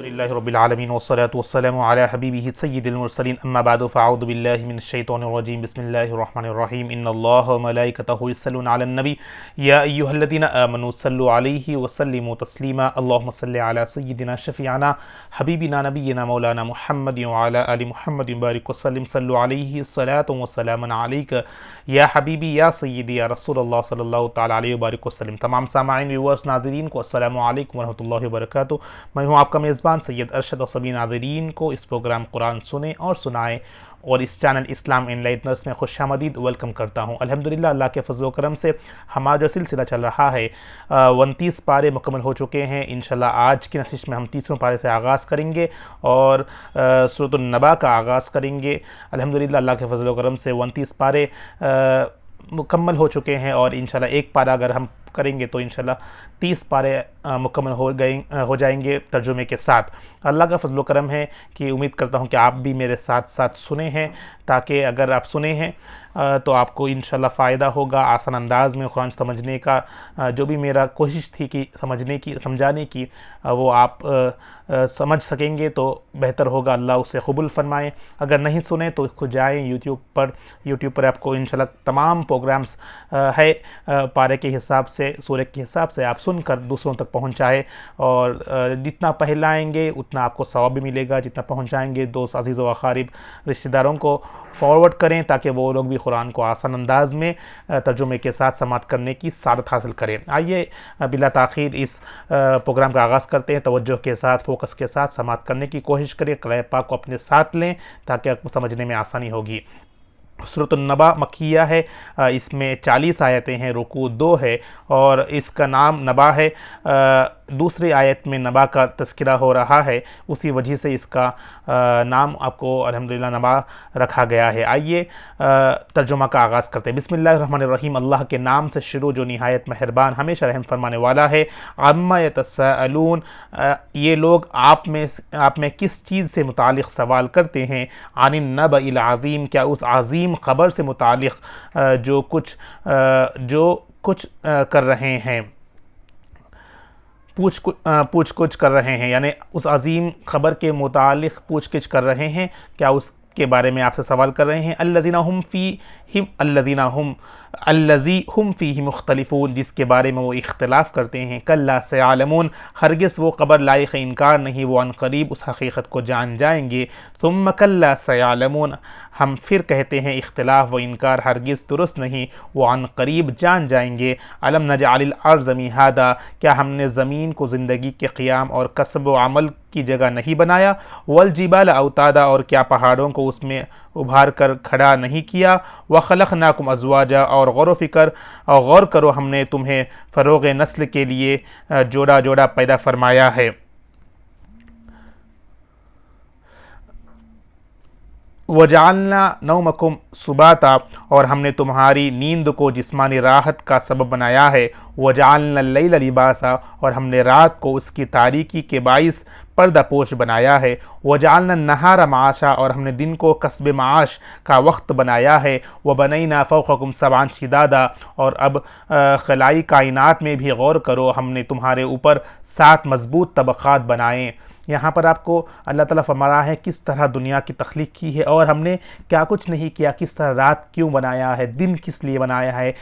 للہ رب العالمین والصلاة والسلام علی حبیبہ سید المرسلین اما بعد فاعوذ باللہ من الشیطان الرجیم بسم اللہ الرحمن الرحیم ان اللہ وملائکتہ یصلون علی النبی یا ایہا الذین آمنوا صلوا علیہ وسلموا تسلیما اللہم صل علی سیدنا شفیعنا حبیبنا نبینا مولانا محمد وعلی آل محمد بارک وسلم صلوا علیہ الصلاة والسلام علیک یا حبیبی یا سیدی یا رسول اللہ صلی اللہ تعالی علیہ وبارک وسلم۔ تمام سامعین ویورز ناظرین کو السلام علیکم ورحمۃ اللہ وبرکاتہ۔ میں ہوں آپ کا میزبان سید ارشد اور سبھی ناظرین کو اس پروگرام قرآن سنیں اور سنائیں اور اس چینل اسلام انلائٹنرز میں خوش آمدید ویلکم کرتا ہوں۔ الحمدللہ اللہ کے فضل و کرم سے ہمارا جو سلسلہ چل رہا ہے 29 پارے مکمل ہو چکے ہیں۔ انشاءاللہ آج کی نشست میں ہم 30ویں پارے سے آغاز کریں گے اور سورۃ النبا کا آغاز کریں گے۔ الحمدللہ اللہ کے فضل و کرم سے 29 پارے مکمل ہو چکے ہیں اور انشاءاللہ ایک پارہ اگر ہم کریں گے تو انشاءاللہ 30 پارے مکمل ہو جائیں گے ترجمے کے ساتھ۔ اللہ کا فضل و کرم ہے کہ امید کرتا ہوں کہ آپ بھی میرے ساتھ ساتھ سنے ہیں، تاکہ اگر آپ سنے ہیں تو آپ کو انشاءاللہ فائدہ ہوگا آسان انداز میں قرآن سمجھنے کا۔ جو بھی میرا کوشش تھی کہ سمجھانے کی وہ آپ سمجھ سکیں گے تو بہتر ہوگا، اللہ اسے قبول فرمائے۔ اگر نہیں سنے تو اس کو جائیں یوٹیوب پر آپ کو انشاءاللہ تمام پروگرامز ہے پارے کے حساب سے، سورہ کے حساب سے آپ سن کر دوسروں تک پہنچائے، اور جتنا پہلائیں گے اتنا آپ کو ثواب بھی ملے گا، جتنا پہنچائیں گے دوست عزیز و اقارب رشتہ داروں کو فارورڈ کریں تاکہ وہ لوگ بھی قرآن کو آسان انداز میں ترجمے کے ساتھ سماعت کرنے کی سعادت حاصل کریں۔ آئیے بلا تاخیر اس پروگرام کا آغاز کرتے ہیں۔ توجہ کے ساتھ، فوکس کے ساتھ سماعت کرنے کی کوشش کریں، قرآن پاک کو اپنے ساتھ لیں تاکہ آپ کو سمجھنے میں آسانی ہوگی۔ سورۃ النبا مکیہ ہے، اس میں 40 آیتیں ہیں، رکوع 2 ہے اور اس کا نام نبا ہے۔ دوسری آیت میں نبا کا تذکرہ ہو رہا ہے، اسی وجہ سے اس کا نام آپ کو الحمدللہ نبا رکھا گیا ہے۔ آئیے ترجمہ کا آغاز کرتے ہیں۔ بسم اللہ الرحمن الرحیم، اللہ کے نام سے شروع جو نہایت مہربان ہمیشہ رحم فرمانے والا ہے۔ عما یتساءلون، یہ لوگ آپ میں کس چیز سے متعلق سوال کرتے ہیں؟ عن النبأ العظیم، کیا اس عظیم خبر سے متعلق جو کچھ کر رہے ہیں، پوچھ گچھ کر رہے ہیں، یعنی اس عظیم خبر کے متعلق پوچھ گچھ کر رہے ہیں، کیا اس کے بارے میں آپ سے سوال کر رہے ہیں؟ الذی ہم فیہ مختلفون، جس کے بارے میں وہ اختلاف کرتے ہیں۔ کلا سیعلمون، ہرگز وہ خبر لائق انکار نہیں، وہ عن قریب اس حقیقت کو جان جائیں گے۔ ثم کلا سیعلمون، ہم پھر کہتے ہیں اختلاف و انکار ہرگز درست نہیں، وہ عن قریب جان جائیں گے۔ الم نجعل الارض مہادا، کیا ہم نے زمین کو زندگی کے قیام اور کسب و عمل کی جگہ نہیں بنایا؟ والجبال اوتادا، اور کیا پہاڑوں کو اس میں ابھار کر کھڑا نہیں کیا؟ وخلقناکم ازواجا، اور غور کرو ہم نے تمہیں فروغ نسل کے لیے جوڑا جوڑا پیدا فرمایا ہے۔ وَجَعَلْنَا نَوْمَكُمْ سُبَاتًا، اور ہم نے تمہاری نیند کو جسمانی راحت کا سبب بنایا ہے۔ وَجَعَلْنَا اللَّيْلَ لِبَاسًا، اور ہم نے رات کو اس کی تاریکی کے باعث پردہ پوش بنایا ہے۔ وَجَعَلْنَا النَّهَارَ مَعَاشًا، اور ہم نے دن کو کسب معاش کا وقت بنایا ہے۔ وَبَنَيْنَا فَوْقَكُمْ سَبْعًا شِدَادًا، اور اب خلائی کائنات میں بھی غور کرو، ہم نے تمہارے اوپر 7 مضبوط طبقات بنائے۔ یہاں پر آپ کو اللہ تعالیٰ فرما رہا ہے کس طرح دنیا کی تخلیق کی ہے اور ہم نے کیا کچھ نہیں کیا، کس طرح رات کیوں بنایا ہے، دن کس لیے بنایا ہے،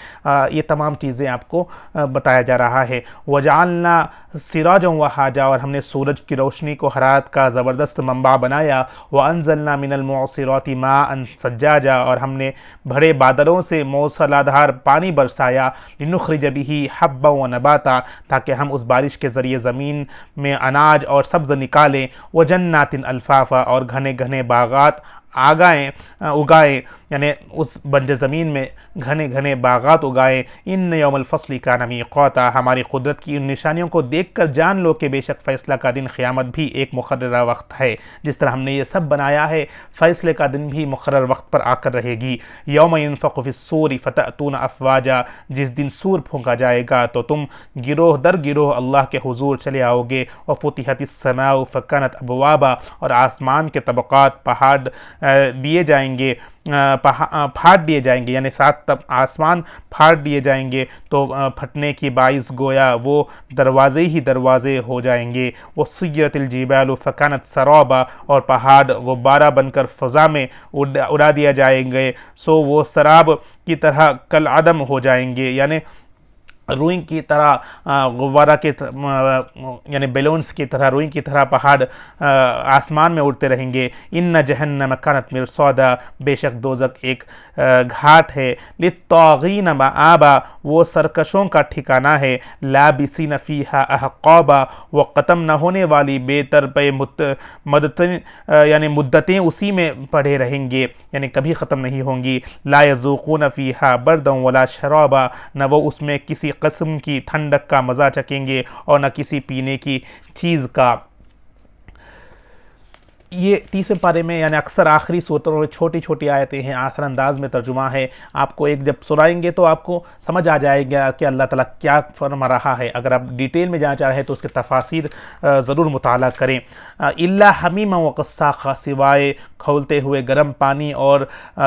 یہ تمام چیزیں آپ کو بتایا جا رہا ہے۔ وَجَعَلْنَا سِرَاجًا وَهَاجًا، اور ہم نے سورج کی روشنی کو حرارت کا زبردست منبع بنایا۔ وَأَنزَلْنَا مِنَ الْمُعْصِرَاتِ مَاءً ثَجَّاجًا، اور ہم نے بھرے بادلوں سے موسلادھار پانی برسایا۔ لِنُخْرِجَ بِهِ حَبًّا وَنَبَاتًا، تاکہ ہم اس بارش کے ذریعے زمین میں اناج اور سبز نکالیں۔ وَجَنَّاتٍ أَلْفَافًا، اور گھنے گھنے باغات اگائے، یعنی اس بنجر زمین میں گھنے گھنے باغات اگائے۔ ان یوم الفصل کان میقاتا، ہماری قدرت کی ان نشانیوں کو دیکھ کر جان لو کہ بے شک فیصلہ کا دن قیامت بھی ایک مقررہ وقت ہے۔ جس طرح ہم نے یہ سب بنایا ہے، فیصلے کا دن بھی مقرر وقت پر آ کر رہے گی۔ یوم ینفخ فی الصور فتأتون افواجا، جس دن سور پھونکا جائے گا تو تم گروہ در گروہ اللہ کے حضور چلے آؤ گے۔ وفتحت السماء فکانت ابوابا، اور آسمان کے طبقات پہاڑ دیے جائیں گے، پھاڑ دیے جائیں گے، یعنی 7 آسمان پھاڑ دیے جائیں گے تو پھٹنے کی باعث گویا وہ دروازے ہی دروازے ہو جائیں گے۔ وَسُيِّرَتِ الْجِبَالُ فَكَانَتْ سَرَابًا، اور پہاڑ غبارہ بن کر فضا میں اڑا دیا جائیں گے، سو وہ سراب کی طرح کالعدم ہو جائیں گے، یعنی روئی کی طرح غبارہ کے یعنی بیلونس کی طرح، روئی کی طرح پہاڑ آسمان میں اڑتے رہیں گے۔ ان جہنم کانت مرصادا، بے شک دوزخ ایک گھاٹ ہے، للطاغین مآبا، وہ سرکشوں کا ٹھکانہ ہے، لابسین فیہا احقابا، وہ ختم نہ ہونے والی بے ترپے یعنی مدتیں اسی میں پڑے رہیں گے، یعنی کبھی ختم نہیں ہوں گی۔ لا یذوقون فیہا بردا ولا شرابا، نہ وہ اس میں کسی قسم کی ٹھنڈک کا مزہ چکیں گے اور نہ کسی پینے کی چیز کا۔ یہ 30ویں پارے میں یعنی اکثر آخری صورتوں میں چھوٹی چھوٹی آیتیں ہیں، آسان انداز میں ترجمہ ہے، آپ کو ایک جب سنائیں گے تو آپ کو سمجھ آ جائے گا کہ اللہ تعالیٰ کیا فرما رہا ہے۔ اگر آپ ڈیٹیل میں جانا چاہیں تو اس کے تفاسیر ضرور مطالعہ کریں۔ الا حمیما وغساقا، سوائے کھولتے ہوئے گرم پانی اور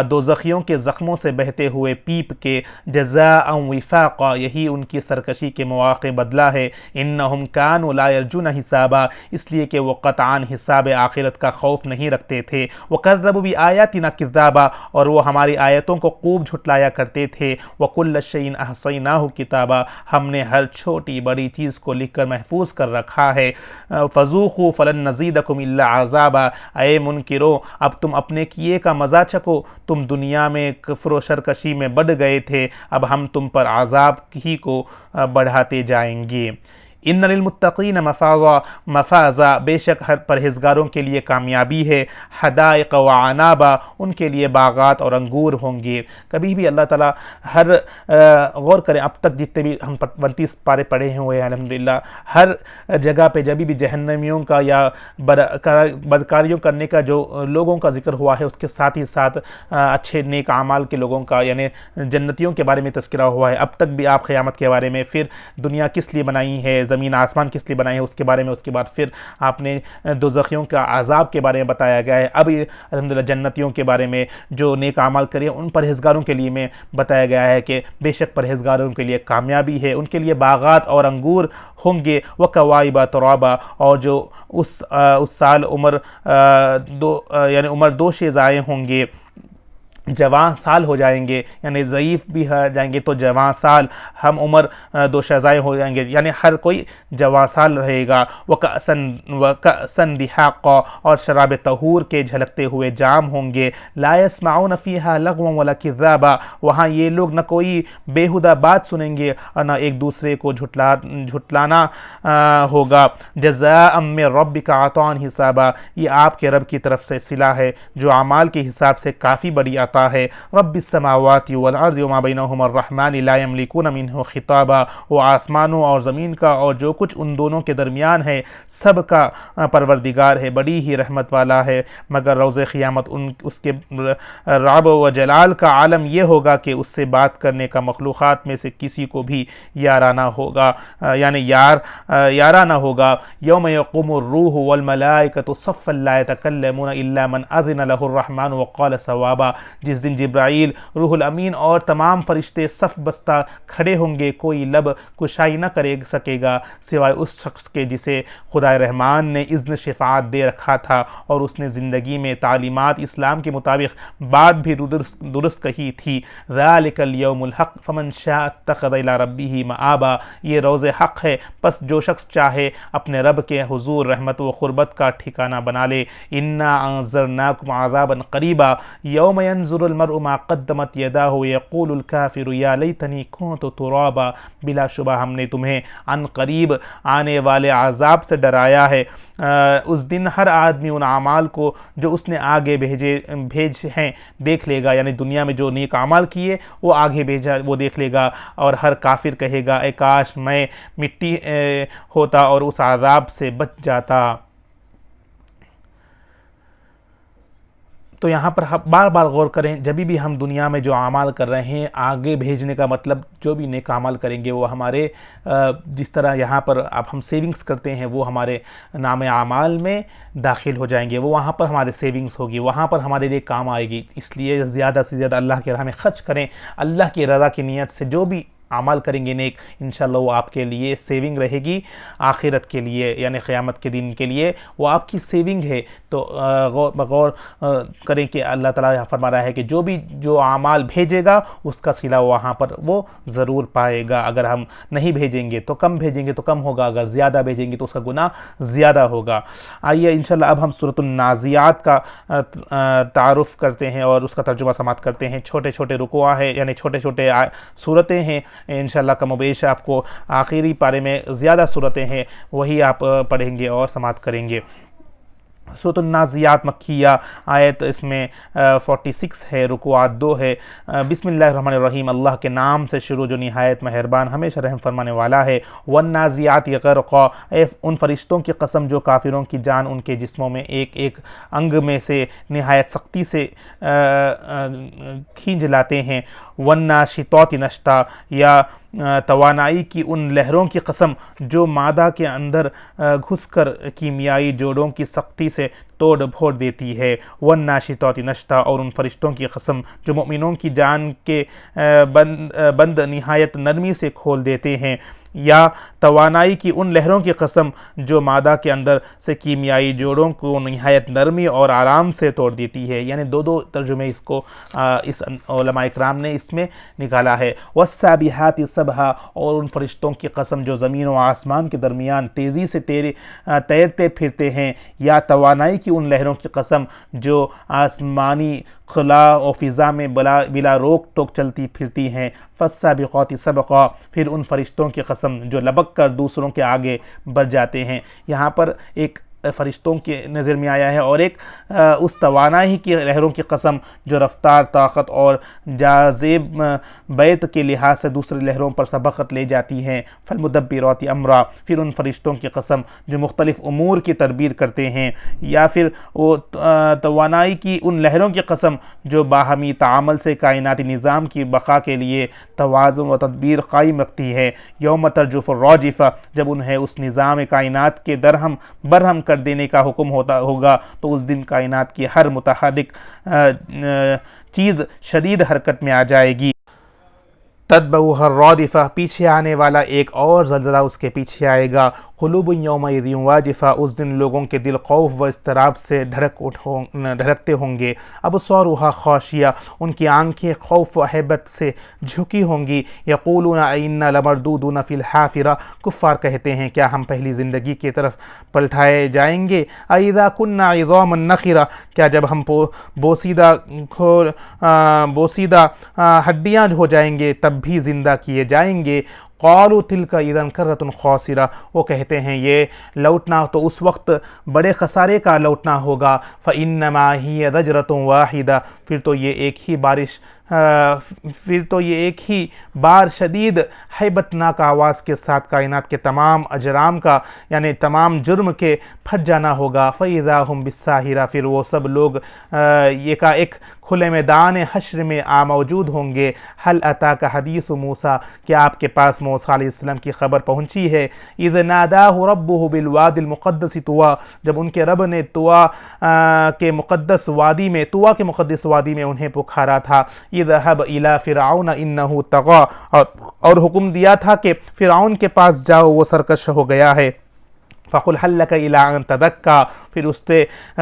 دوزخیوں کے زخموں سے بہتے ہوئے پیپ کے، جزاء وفاقا، یہی ان کی سرکشی کے مواقع بدلہ ہے۔ انہم کانوا لا یرجون حسابا، اس لیے کہ وہ قطعاً حساب آخرت کا خوف نہیں رکھتے تھے۔ وَكَذَّبُوا بِآيَاتِنَا كِذَّابًا، اور وہ ہماری آیتوں کو خوب جھٹلایا کرتے تھے۔ وَكُلَّ شَيْءٍ أَحْصَيْنَاهُ كِتَابًا، ہم نے ہر چھوٹی بڑی چیز کو لکھ کر محفوظ کر رکھا ہے۔ فَذُوقُوا فَلَن نَّزِيدَكُمْ إِلَّا عَذَابًا، اے منکرو اب تم اپنے کیے کا مزہ چکو، تم دنیا میں کفر و سرکشی میں بڑھ گئے تھے، اب ہم تم پر عذاب ہی کو بڑھاتے جائیں گے۔ ان للمتقین مفازا، بے شک ہر پرہیزگاروں کے لیے کامیابی ہے۔ حدائق وعنابا، ان کے لیے باغات اور انگور ہوں گے۔ کبھی بھی اللہ تعالیٰ ہر غور کریں، اب تک جتنے بھی ہم 29 پارے پڑھے ہوئے ہیں الحمدللہ، ہر جگہ پہ جب بھی جہنمیوں کا یا بدکاریوں کرنے کا جو لوگوں کا ذکر ہوا ہے، اس کے ساتھ ہی ساتھ اچھے نیک اعمال کے لوگوں کا یعنی جنتیوں کے بارے میں تذکرہ ہوا ہے۔ اب تک بھی آپ قیامت کے بارے میں، پھر دنیا کس لیے بنائی ہے، زمین آسمان کس لیے بنائے ہیں، اس کے بارے میں، اس کے بعد پھر آپ نے دوزخیوں کا عذاب کے بارے میں بتایا گیا ہے۔ اب الحمدللہ جنتیوں کے بارے میں جو نیک اعمال کرے ان پرہیزگاروں کے لیے میں بتایا گیا ہے کہ بے شک پرہیزگاروں کے لیے کامیابی ہے، ان کے لیے باغات اور انگور ہوں گے۔ وَكَوَاعِبَ تُرَابًا، اور جو اس سال عمر 2 شیزائے ہوں گے، جوان سال ہو جائیں گے، یعنی ضعیف بھی ہو جائیں گے تو جوان سال، ہم عمر 2 شیزائے ہو جائیں گے، یعنی ہر کوئی جوان سال رہے گا۔ وَكَأْسًا دِحَاقًا، اور شراب طہور کے جھلکتے ہوئے جام ہوں گے۔ لَا يَسْمَعُونَ فِيهَا لَغْوًا وَلَا كِذَّابًا، وہاں یہ لوگ نہ کوئی بیہودہ بات سنیں گے اور نہ ایک دوسرے کو جھٹلانا ہوگا۔ جزاء من ربک عطاء حسابا، یہ آپ کے رب کی طرف سے صلہ ہے جو اعمال کے حساب سے کافی بڑی عطا ہے۔ رب السماوات والارض وما بینہما الرحمن لا یملکون منہ خطابا، وہ آسمانوں اور زمین کا اور جو کچھ ان دونوں کے درمیان ہے سب کا پروردگار ہے، بڑی ہی رحمت والا ہے، مگر روز قیامت اس کے رعب و جلال کا عالم یہ ہوگا کہ اس سے بات کرنے کا مخلوقات میں سے کسی کو بھی یارانہ ہوگا، یعنی یارہ نہ ہوگا۔ یوم یقوم الروح والملائکۃ صفا لا یتکلمون الا من اذن له الرحمن وقال صوابا، جس دن جبرائیل، روح الامین اور تمام فرشتے صف بستہ کھڑے ہوں گے، کوئی لب کشائی نہ کر سکے گا سوائے اس شخص کے جسے خدا رحمان نے اذن شفاعت دے رکھا تھا اور اس نے زندگی میں تعلیمات اسلام کے مطابق بات بھی درست کہی تھی۔ ذالک الیوم الحق فمن شاء اتخذ الی ربہ مآبا، یہ روز حق ہے، پس جو شخص چاہے اپنے رب کے حضور رحمت و قربت کا ٹھکانہ بنا لے۔ انا انذرناکم عذابا قریبا یوم ينظر المرء ما قدمت یداہ یقول الکافر یا لیتنی کنت ترابا، بلا شبہ ہم نے تمہیں عن قریب آنے والے عذاب سے ڈرایا ہے۔ اس دن ہر آدمی ان اعمال کو جو اس نے آگے بھیج ہیں دیکھ لے گا، یعنی دنیا میں جو نیک اعمال کیے وہ آگے بھیجا وہ دیکھ لے گا، اور ہر کافر کہے گا اے کاش میں مٹی ہوتا اور اس عذاب سے بچ جاتا۔ تو یہاں پر بار بار غور کریں، جب بھی ہم دنیا میں جو اعمال کر رہے ہیں آگے بھیجنے کا مطلب جو بھی نیک اعمال کریں گے وہ ہمارے جس طرح یہاں پر اب ہم سیونگز کرتے ہیں وہ ہمارے نام اعمال میں داخل ہو جائیں گے، وہ وہاں پر ہمارے سیونگز ہوگی، وہاں پر ہمارے لیے کام آئے گی۔ اس لیے زیادہ سے زیادہ اللہ کے راہ میں خرچ کریں، اللہ کی رضا کی نیت سے جو بھی اعمال کریں گے نیک، انشاءاللہ وہ آپ کے لیے سیونگ رہے گی آخرت کے لیے، یعنی قیامت کے دن کے لیے وہ آپ کی سیونگ ہے۔ تو غور کریں کہ اللہ تعالیٰ فرما رہا ہے کہ جو اعمال بھیجے گا اس کا صلہ وہاں پر وہ ضرور پائے گا۔ اگر ہم نہیں بھیجیں گے تو کم بھیجیں گے تو کم ہوگا، اگر زیادہ بھیجیں گے تو اس کا گناہ زیادہ ہوگا۔ آئیے انشاءاللہ اب ہم سورۃ النازعات کا تعارف کرتے ہیں اور اس کا ترجمہ سماعت کرتے ہیں۔ چھوٹے چھوٹے رکوع ہیں، یعنی چھوٹے چھوٹے صورتیں ہیں، انشاءاللہ کم و بیش آپ کو آخری پارے میں زیادہ صورتیں ہیں وہی آپ پڑھیں گے اور سماعت کریں گے۔ سورۃ النازعات مکیہ، آیت اس میں 46 ہے، رکوعات 2 ہے۔ بسم اللہ الرحمن الرحیم، اللہ کے نام سے شروع جو نہایت مہربان ہمیشہ رحم فرمانے والا ہے۔ والنازعات غرقا، ان فرشتوں کی قسم جو کافروں کی جان ان کے جسموں میں ایک ایک انگ میں سے نہایت سختی سے کھینچ لاتے ہیں۔ والناشطات نشطا، یا توانائی کی ان لہروں کی قسم جو معدہ کے اندر گھس کر کیمیائی جوڑوں کی سختی سے توڑ پھوڑ دیتی ہے۔ والناشطات نشطا، اور ان فرشتوں کی قسم جو مومنوں کی جان کے بند نہایت نرمی سے کھول دیتے ہیں۔ یا توانائی کی ان لہروں کی قسم جو معدہ کے اندر سے کیمیائی جوڑوں کو نہایت نرمی اور آرام سے توڑ دیتی ہے۔ یعنی دو ترجمے اس کو اس علماء اکرام نے اس میں نکالا ہے۔ والسابحات سبحا، اور ان فرشتوں کی قسم جو زمین و آسمان کے درمیان تیزی سے تیرتے پھرتے ہیں۔ یا توانائی کی ان لہروں کی قسم جو آسمانی خلا و فضا میں بلا روک ٹوک چلتی پھرتی ہیں۔ فالسابقات سبقا، پھر ان فرشتوں کی قسم جو لبک کر دوسروں کے آگے بڑھ جاتے ہیں۔ یہاں پر ایک فرشتوں کے نظر میں آیا ہے اور ایک اس توانائی کی لہروں کی قسم جو رفتار، طاقت اور جاذب بیت کے لحاظ سے دوسرے لہروں پر سبقت لے جاتی ہیں۔ فالمدبرات امرا، پھر ان فرشتوں کی قسم جو مختلف امور کی تدبیر کرتے ہیں۔ یا پھر وہ توانائی کی ان لہروں کی قسم جو باہمی تعامل سے کائناتی نظام کی بقا کے لیے توازن و تدبیر قائم رکھتی ہے۔ یوم ترجف الراجفہ، جب انہیں اس نظام کائنات کے برہم کر دینے کا حکم ہوگا تو اس دن کائنات کی ہر متحرک چیز شدید حرکت میں آ جائے گی۔ تتبعها الرادفہ، پیچھے آنے والا ایک اور زلزلہ اس کے پیچھے آئے گا۔ قلوب یومئذ واجفہ، اس دن لوگوں کے دل خوف و اضطراب سے دھڑکتے ہوں گے۔ ابصارها خاشیہ، ان کی آنکھیں خوف و ہیبت سے جھکی ہوں گی۔ یقولون ائنا لمردودون فی الحافرہ، کفار کہتے ہیں کیا ہم پہلی زندگی کی طرف پلٹائے جائیں گے۔ اذا کنا عظاما نخرہ، کیا جب ہم بوسیدہ ہڈیاں ہو جائیں گے تب بھی زندہ کیے جائیں گے۔ قالوا تلک اذا کرۃ خاسرہ، وہ کہتے ہیں یہ لوٹنا تو اس وقت بڑے خسارے کا لوٹنا ہوگا۔ فانما ہی ضجرۃ واحدہ، پھر تو یہ ایک ہی بار شدید ہیبت ناک آواز کے ساتھ کائنات کے تمام اجرام کا یعنی تمام جرم کے پھٹ جانا ہوگا۔ فاذا ہم بالساہرہ، پھر وہ سب لوگ ایک کھلے میدان حشر میں موجود ہوں گے۔ هل اتاک حدیث موسیٰ، کیا آپ کے پاس موسیٰ علیہ السلام کی خبر پہنچی ہے۔ اذ ناداہ ربہ بالوادی المقدس طویٰ، جب ان کے رب نے طویٰ کے مقدس وادی میں انہیں پکارا تھا۔ اذهب الى فرعون انہ طغیٰ، اور حکم دیا تھا کہ فرعون کے پاس جاؤ وہ سرکش ہو گیا ہے۔ فقل هل لك الى ان تزكى، پھر اس سے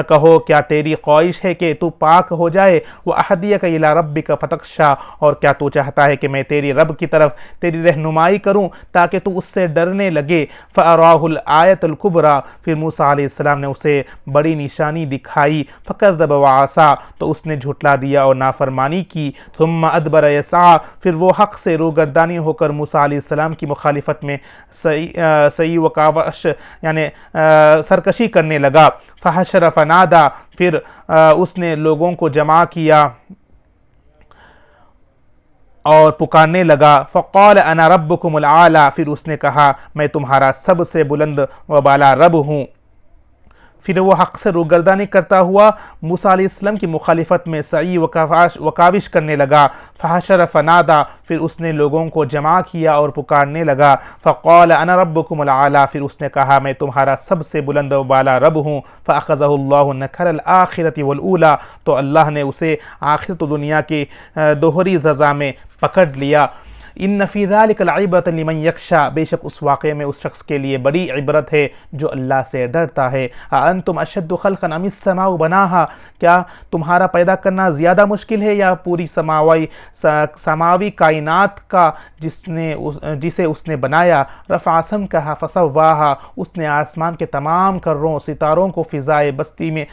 کہو کیا تیری خواہش ہے کہ تو پاک ہو جائے۔ واهديك الى ربك فتخشى، اور کیا تو چاہتا ہے کہ میں تیری رب کی طرف تیری رہنمائی کروں تاکہ تو اس سے ڈرنے لگے۔ فاراه الآیۃ الکبریٰ، پھر موسیٰ علیہ السلام نے اسے بڑی نشانی دکھائی۔ فکذب وعصی، تو اس نے جھٹلا دیا اور نافرمانی کی۔ ثم ادبر یسعی، پھر وہ حق سے روگردانی ہو کر موسیٰ علیہ السلام کی مخالفت میں سعی و کاوش یعنی سرکشی کرنے لگا۔ فحشر فنادى، پھر اس نے لوگوں کو جمع کیا اور پکارنے لگا۔ فقال انا ربکم الاعلی، پھر اس نے کہا میں تمہارا سب سے بلند و بالا رب ہوں۔ پھر وہ حق سے روگردانی کرتا ہوا موسیٰ علیہ السلام کی مخالفت میں سعی و کاوش کرنے لگا. فحشر فنادا، پھر اس نے لوگوں کو جمع کیا اور پکارنے لگا. فقال انا ربکم الاعلی، پھر اس نے کہا میں تمہارا سب سے بلند و بالا رب ہوں. فاخذہ اللہ نکل الآخرۃ والاولی، تو اللہ نے اسے آخرت و دنیا کی دوہری سزا میں پکڑ لیا. ان فی ذلک لعبرۃ لمن یخشی، بے شک اس واقعے میں اس شخص کے لیے بڑی عبرت ہے جو اللہ سے ڈرتا ہے. اانتم اشد خلقا ام السماء بناہا، کیا تمہارا پیدا کرنا زیادہ مشکل ہے یا پوری سماوی کائنات کا جسے اس نے بنایا. رفع سمکہا فسواہا، اس نے آسمان کے تمام کروں ستاروں کو فضائے بستی میں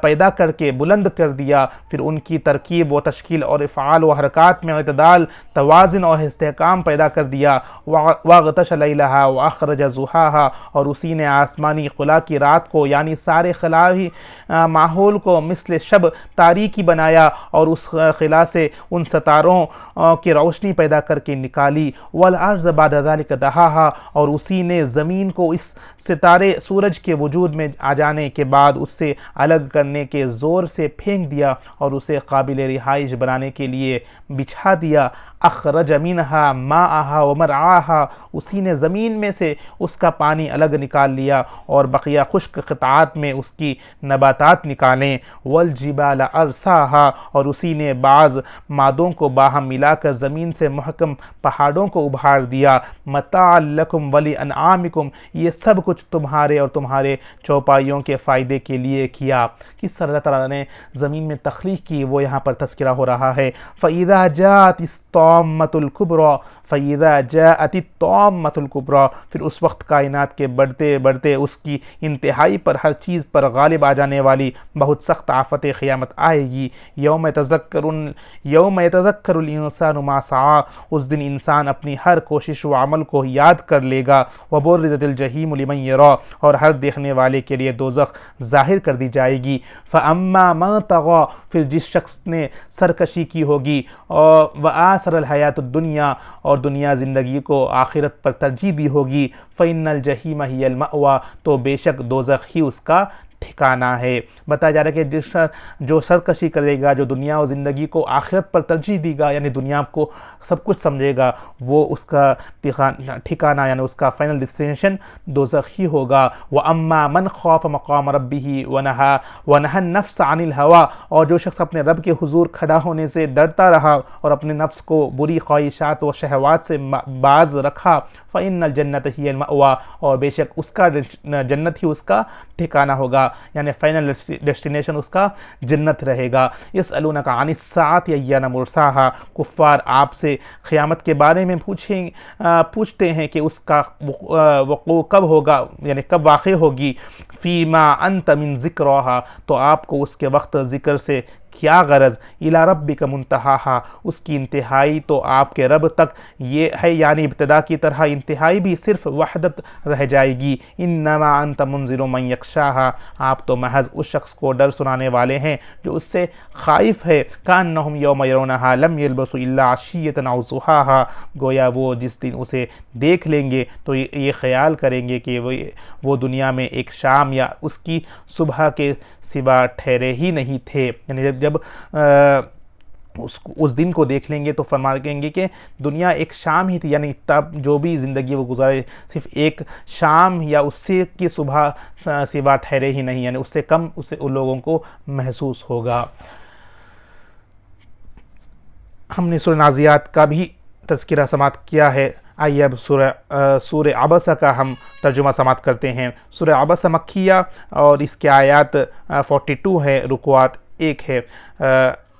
پیدا کر کے بلند کر دیا. پھر ان کی ترکیب و تشکیل اور افعال و حرکات میں اعتدال، توازن اور استحکام پیدا کر دیا. واغطش لیلہا واخرج ضحاہا، اور اسی نے آسمانی خلا کی رات کو یعنی سارے خلائی ماحول کو مثل شب تاریکی بنایا اور اس خلا سے ان ستاروں کی روشنی پیدا کر کے نکالی. والارض بعد ذلک دہاہا، اور اسی نے زمین کو اس ستارے سورج کے وجود میں آ جانے کے بعد اس سے الگ کرنے کے زور سے پھینک دیا اور اسے قابل رہائش بنانے کے لیے بچھا دیا. اخرج منہا ماءہا ومرعاہا، اسی نے زمین میں سے اس کا پانی الگ نکال لیا اور بقیہ خشک قطعات میں اس کی نباتات نکالیں. والجبال ارساہا، اور اسی نے بعض مادوں کو باہم ملا کر زمین سے محکم پہاڑوں کو ابھار دیا. متاعا لکم ولانعامکم، یہ سب کچھ تمہارے اور تمہارے چوپائیوں کے فائدے کے لیے کیا. کس طرح اللہ تعالیٰ نے زمین میں تخلیق کی وہ یہاں پر تذکرہ ہو رہا ہے. فَإِذَا جَاءَتِ الطَّامَّةُ الْكُبْرَى، فَإِذَا جَاءَتِ الطَّامَّةُ الْكُبْرَى، پھر اس وقت کائنات کے بڑھتے اس کی انتہائی پر ہر چیز پر غالب آ جانے والی بہت سخت آفت قیامت آئے گی. یوم یتذکر الانسان ما سعی، اس دن انسان اپنی ہر کوشش و عمل کو یاد کر لے گا. وبرزت الجحیم لمن یری، اور ہر دیکھنے والے کے لیے دوزخ ظاہر کر دی جائے گی. فاما من طغی، پھر جس شخص نے سرکشی کی ہوگی وآثر الحیات الدنیا، اور دنیا زندگی کو آخرت پر ترجیح دی ہوگی. فإن الجحیم ہی المأوی، تو بے شک دوزخ ہی اس کا ٹھکانہ ہے. بتایا جا رہا ہے کہ جو سرکشی کرے گا، جو دنیا و زندگی کو آخرت پر ترجیح دے گا، یعنی دنیا کو سب کچھ سمجھے گا، وہ اس کا ٹھکانہ یعنی اس کا فائنل ڈیسٹینیشن دوزخ ہی ہوگا. وَأَمَّا مَنْ خَافَ مَقَامَ رَبِّهِ وَنَهَى النَّفْسَ عَنِ الْهَوَىٰ، اور جو شخص اپنے رب کے حضور کھڑا ہونے سے ڈرتا رہا اور اپنے نفس کو بری خواہشات و شہوات سے باز رکھا. فَإِنَّ الْجَنَّةَ هِيَ الْمَأْوَىٰ، اور بے شک اس کا جنت ہی اس کا ٹھکانہ ہوگا، یعنی فائنل ڈیسٹینیشن اس کا جنت رہے گا. یسألونک عن الساعة ایان مرساہا، کفار آپ سے قیامت کے بارے میں پوچھتے ہیں کہ اس کا وقوع کب ہوگا، یعنی کب واقع ہوگی. فیما انت من ذکرہا، تو آپ کو اس کے وقت ذکر سے کیا غرض. الی ربک منتہاہا، اس کی انتہائی تو آپ کے رب تک یہ ہے، یعنی ابتدا کی طرح انتہائی بھی صرف وحدت رہ جائے گی. انما انت منذر من یخشاہا، آپ تو محض اس شخص کو ڈر سنانے والے ہیں جو اس سے خائف ہے. کأنہم یوم یرونہا لم یلبثوا الا عشیۃ او ضحاہا، گویا وہ جس دن اسے دیکھ لیں گے تو یہ خیال کریں گے کہ وہ دنیا میں ایک شام یا اس کی صبح کے سوا ٹھہرے ہی نہیں تھے. یعنی جب اس دن کو دیکھ لیں گے تو فرمائیں گے کہ دنیا ایک شام ہی تھی، یعنی تب جو بھی زندگی وہ گزارے صرف ایک شام یا اس سے کی صبح سوا ٹھہرے ہی نہیں، یعنی اس سے کم اسے ان لوگوں کو محسوس ہوگا. ہم نے سورہ نازعات کا بھی تذکرہ سماعت کیا ہے. آئیے اب سورہ عبسہ کا ہم ترجمہ سماعت کرتے ہیں. سورہ عبسہ مکیہ اور اس کے آیات 42 ہے، رکوعات 1 ہے،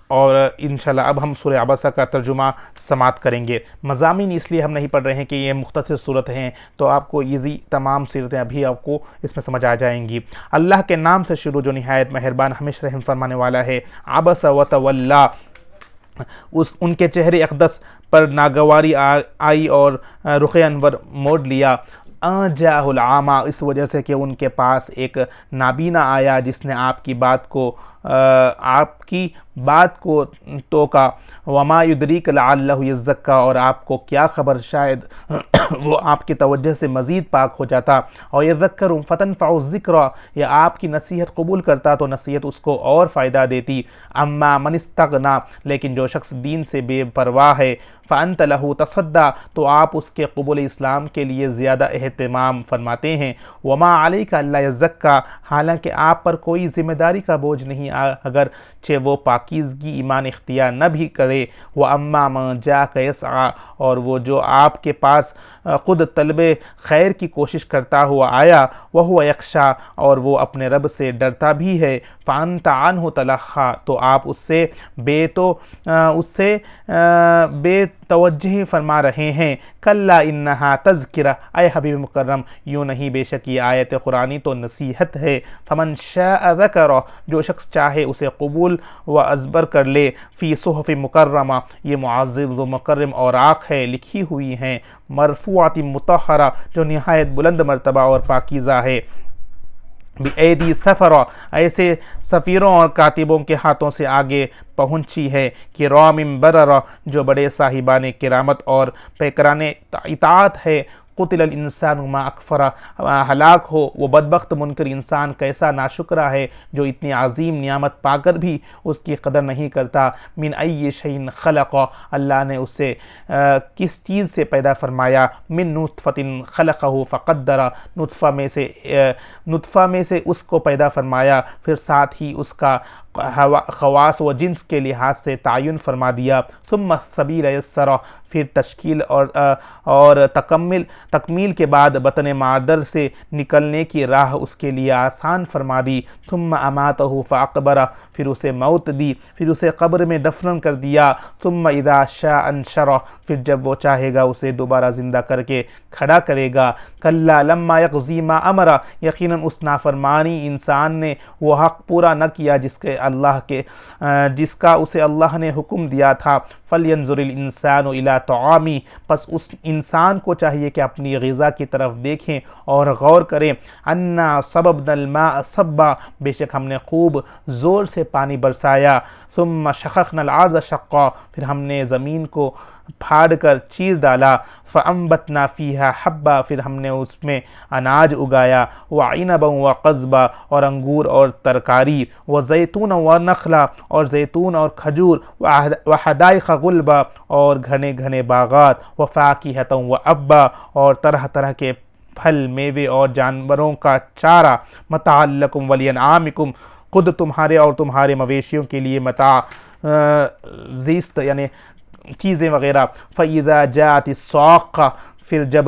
اور انشاءاللہ اب ہم سورہ عبسہ کا ترجمہ سماعت کریں گے. مضامین اس لیے ہم نہیں پڑھ رہے ہیں کہ یہ مختصر صورت ہیں، تو آپ کو ایزی تمام صورتیں ابھی آپ کو اس میں سمجھ آ جائیں گی. اللہ کے نام سے شروع جو نہایت مہربان ہمیشہ رحم فرمانے والا ہے. عبس وتولی، ان کے چہرے اقدس پر ناگواری آئی اور رخ انور موڑ لیا. جاءہ العامی، اس وجہ سے کہ ان کے پاس ایک نابینا آیا جس نے آپ کی بات کو آپ کی بات کو ٹوکا، وما یدریک لعلہ یزکا، اور آپ کو کیا خبر شاید وہ آپ کی توجہ سے مزید پاک ہو جاتا، اور یذکر فتنفع الذکر، یا آپ کی نصیحت قبول کرتا تو نصیحت اس کو اور فائدہ دیتی۔ اما من استغنا، لیکن جو شخص دین سے بے پرواہ ہے، فانت لہ تصدی، تو آپ اس کے قبول اسلام کے لیے زیادہ اہتمام فرماتے ہیں۔ وما علیک الا یزکا، حالانکہ آپ پر کوئی ذمہ داری کا بوجھ نہیں اگرچہ وہ پاکیزگی ایمان اختیار نہ بھی کرے۔ واما من جاءک یسعی، اور وہ جو آپ کے پاس خود طلب خیر کی کوشش کرتا ہوا آیا، وہو یخشی، اور وہ اپنے رب سے ڈرتا بھی ہے، فانت عنہ تلہی، تو آپ اس سے بے توجہ فرما رہے ہیں۔ کلا انہا تذکرہ، اے حبیب مکرم یوں نہیں، بے شک یہ آیت قرآنی تو نصیحت ہے۔ فمن شاء ذکرہ، جو شخص چاہے اسے قبول و ازبر کر لے۔ فی صحف مکرمہ، یہ معزز و مکرم اوراق ہے، لکھی ہوئی ہیں، مرفوعۃ مطہرہ، جو نہایت بلند مرتبہ اور پاکیزہ ہے۔ بِأَیْدِی سَفَرَہ، ایسے سفیروں اور کاتبوں کے ہاتھوں سے آگے پہنچی ہے، کرام بررہ، جو بڑے صاحبان کرامت اور پیکران اطاعت ہے۔ قتل الانسان ما اکفرہ، ہلاک ہو وہ بدبخت منکر انسان، کیسا ناشکرہ ہے جو اتنی عظیم نعمت پا کر بھی اس کی قدر نہیں کرتا۔ من ای شیء خلقہ، اللہ نے اسے کس چیز سے پیدا فرمایا۔ من نطفۃ خلقہ فقدرہ، نطفہ میں سے اس کو پیدا فرمایا، پھر ساتھ ہی اس کا خواص و جنس کے لحاظ سے تعین فرما دیا۔ ثم السبیل یسرہ، پھر تشکیل اور تکمیل کے بعد بطن مادر سے نکلنے کی راہ اس کے لیے آسان فرما دی۔ ثم اماتہ فاقبرہ، پھر اسے موت دی، پھر اسے قبر میں دفن کر دیا۔ ثم اذا شاء انشرہ، پھر جب وہ چاہے گا اسے دوبارہ زندہ کر کے کھڑا کرے گا۔ کلا لما یقضی ما امرہ، یقیناً اس نافرمانی انسان نے وہ حق پورا نہ کیا جس کا اسے اللہ نے حکم دیا تھا۔ فلینظر الانسان الی طعامہ، پس اس انسان کو چاہیے کہ اپنی غذا کی طرف دیکھیں اور غور کریں۔ انا صببنا الماء صبا، بے شک ہم نے خوب زور سے پانی برسایا۔ ثم شققنا الارض شقا، پھر ہم نے زمین کو پھاڑ کر چیر ڈالا۔ فانبتنا فیہا حبا، پھر ہم نے اس میں اناج اگایا۔ وعنبا وقضبا، اور انگور اور ترکاری۔ وزیتونا ونخلا، اور زیتون اور کھجور۔ وحدائق غلبا، اور گھنے گھنے باغات۔ وفاکہۃ وابا، اور طرح طرح کے پھل میوے اور جانوروں کا چارہ۔ متاعا لکم ولانعامکم، خود تمہارے اور تمہارے مویشیوں کے لیے متاع، زیست یعنی چیزیں وغیرہ۔ فَإِذَا جَاءَتِ الصَّاخَّةُ، پھر جب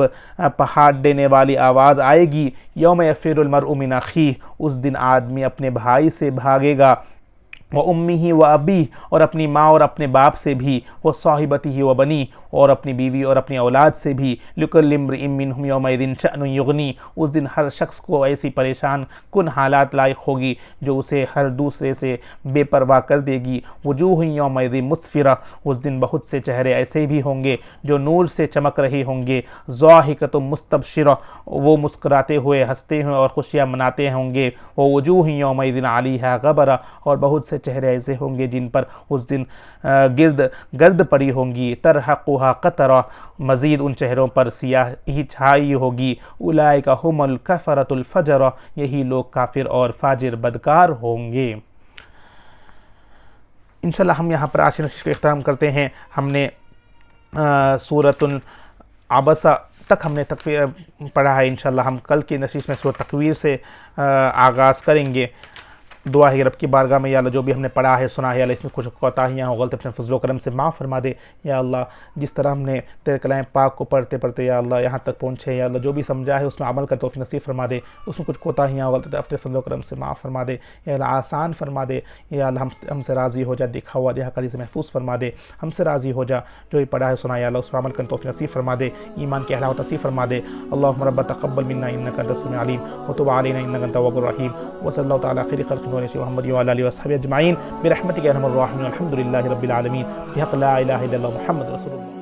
پہاڑ دینے والی آواز آئے گی۔ یوم یفر المرء من اخیہ، اس دن آدمی اپنے بھائی سے بھاگے گا۔ وَأُمِّهِ وَأَبِيهِ، اور اپنی ماں اور اپنے باپ سے بھی۔ وَصَاحِبَتِهِ وَبَنِيهِ، اور اپنی بیوی اور اپنی اولاد سے بھی۔ لِكُلِّ امْرِئٍ مِّنْهُمْ يَوْمَئِذٍ شَأْنٌ يُغْنِيهِ، اس دن ہر شخص کو ایسی پریشان کن حالات لاحق ہوگی جو اسے ہر دوسرے سے بے پرواہ کر دے گی۔ وجوہ یومئذ مسفرہ، اس دن بہت سے چہرے ایسے بھی ہوں گے جو نور سے چمک رہے ہوں گے۔ ضاحکۃ مستبشرہ، وہ مسکراتے ہوئے ہنستے ہیں اور خوشیاں مناتے ہوں گے۔ ووجوہ یومئذ علیہا غبرہ، اور بہت سے چہرے ایسے ہوں گے جن پر اس دن گرد پڑی ہوں گی۔ ترحقها قطرہ، مزید ان چہروں پر سیاہی چھائی ہوگی۔ اولئک هم الکفرۃ الفجرہ، یہی لوگ کافر اور فاجر بدکار ہوں گے۔ انشاءاللہ ہم یہاں پر آج کی نشست کو اختتام کرتے ہیں۔ ہم نے سورۃ عبسہ تک ہم نے پڑھا ہے۔ انشاءاللہ ہم کل کی نشست میں سورۃ تکویر سے آغاز کریں گے۔ دعا ہے رب کی بارگاہ میں، یا اللہ جو بھی ہم نے پڑھا ہے سنا ہے، اللہ اس میں کچھ کوتاہیاں ہوں، غلط اپنے فضل و کرم سے معاف فرما دے۔ یا اللہ جس طرح ہم نے تیرے کلام پاک کو پڑھتے پڑھتے یا اللہ یہاں تک پہنچے، یا اللہ جو بھی سمجھا ہے اس میں عمل کا توفیق نصیب فرما دے۔ اس میں کچھ کوتاہیاں غلط اپنے فضل و کرم سے معاف فرما دے۔ یا اللہ آسان فرما دے۔ یا اللہ ہم سے راضی ہو جا، دکھا ہوا دیہا کلی سے محفوظ فرما دے۔ ہم سے راضی ہو جا، جو بھی پڑھا ہے سنا، یا اللہ اس پر عمل کا توفیق نصیب فرما دے، ایمان کی حلاوت نصیب فرما دے۔ اللہم رب تقبل منا انک انت السمیع العلیم وتب علینا انک انت التواب الرحیم، وصلی اللہ تعالی خیر خلق محمد وعلی آلہ وصحبہ اجمعین برحمتک یا ارحم الراحمین، والحمد للہ رب العالمین، بحق لا الہ الا اللہ محمد رسول اللہ۔